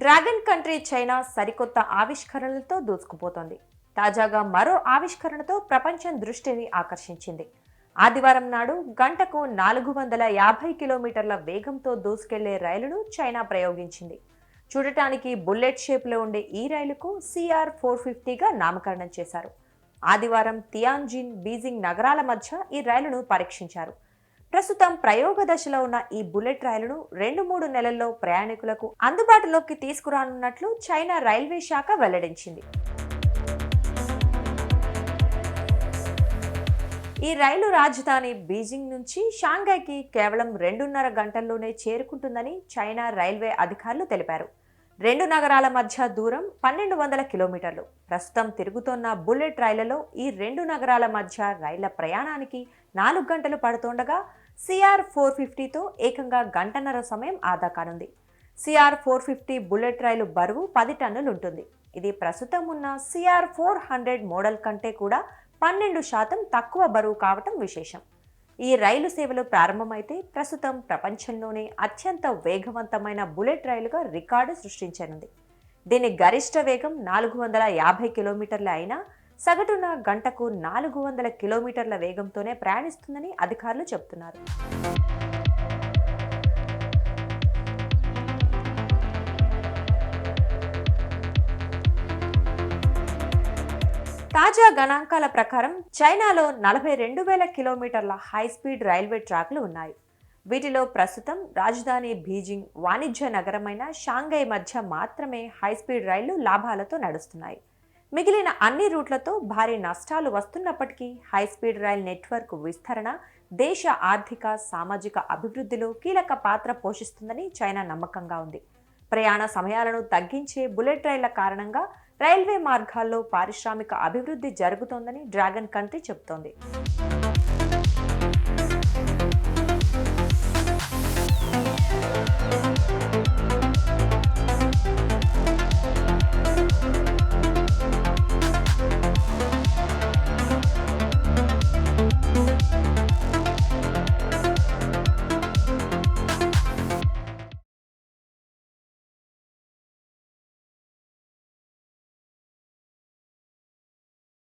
Dragon country China సరికొత్త ఆవిష్కరణలతో దూసుకుపోతోంది. తాజాగా మరో ఆవిష్కరణతో ప్రపంచం దృష్టిని ఆకర్షించింది. ఆదివారం నాడు గంటకు 450 కిలోమీటర్ల వేగంతో దూసుకెళ్లే రైలును చైనా ప్రయోగించింది. చూడటానికి బుల్లెట్ షేప్లో ఉండే ఈ రైలుకు CR-450గా నామకరణం చేశారు. ఆదివారం తియాన్జిన్, బీజింగ్ నగరాల మధ్య ఈ రైలును పరీక్షించారు. ప్రస్తుతం ప్రయోగ దశలో ఉన్న ఈ బుల్లెట్ రైలును 2-3 నెలల్లో ప్రయాణికులకు అందుబాటులోకి తీసుకురానున్నట్లు చైనా రైల్వే శాఖ వెల్లడించింది. ఈ రైలు రాజధాని బీజింగ్ నుంచి షాంఘైకి కేవలం 2.5 గంటల్లోనే చేరుకుంటుందని చైనా రైల్వే అధికారులు తెలిపారు. రెండు నగరాల మధ్య దూరం 1200 కిలోమీటర్లు. ప్రస్తుతం తిరుగుతోన్న బుల్లెట్ రైళ్లలో ఈ రెండు నగరాల మధ్య రైళ్ల ప్రయాణానికి 4 గంటలు పడుతుండగా CR-450తో ఏకంగా గంటన్నర సమయం ఆదా కానుంది. CR-450 బుల్లెట్ రైలు బరువు 10 టన్నులు ఉంటుంది. ఇది ప్రస్తుతం ఉన్న CR-400 మోడల్ కంటే కూడా 12% తక్కువ బరువు కావటం విశేషం. ఈ రైలు సేవలు ప్రారంభమైతే ప్రస్తుతం ప్రపంచంలోనే అత్యంత వేగవంతమైన బుల్లెట్ రైలుగా రికార్డు సృష్టించనుంది. దీని గరిష్ట వేగం 450 కిలోమీటర్లు అయినా సగటున గంటకు 400 కిలోమీటర్ల వేగంతోనే ప్రయాణిస్తుందని అధికారులు చెబుతున్నారు. తాజా గణాంకాల ప్రకారం చైనాలో 42,000 కిలోమీటర్ల హైస్పీడ్ రైల్వే ట్రాక్లు ఉన్నాయి. వీటిలో ప్రస్తుతం రాజధాని బీజింగ్, వాణిజ్య నగరమైన షాంఘై మధ్య మాత్రమే హైస్పీడ్ రైళ్లు లాభాలతో నడుస్తున్నాయి. మిగిలిన అన్ని రూట్లతో భారీ నష్టాలు వస్తున్నప్పటికీ హైస్పీడ్ రైల్ నెట్వర్క్ విస్తరణ దేశ ఆర్థిక, సామాజిక అభివృద్ధిలో కీలక పాత్ర పోషిస్తుందని చైనా నమ్మకంగా ఉంది. ప్రయాణ సమయాలను తగ్గించే బుల్లెట్ రైళ్ల కారణంగా రైల్వే మార్గాల్లో పారిశ్రామిక అభివృద్ధి జరుగుతోందని డ్రాగన్ కంట్రీ చెబుతోంది.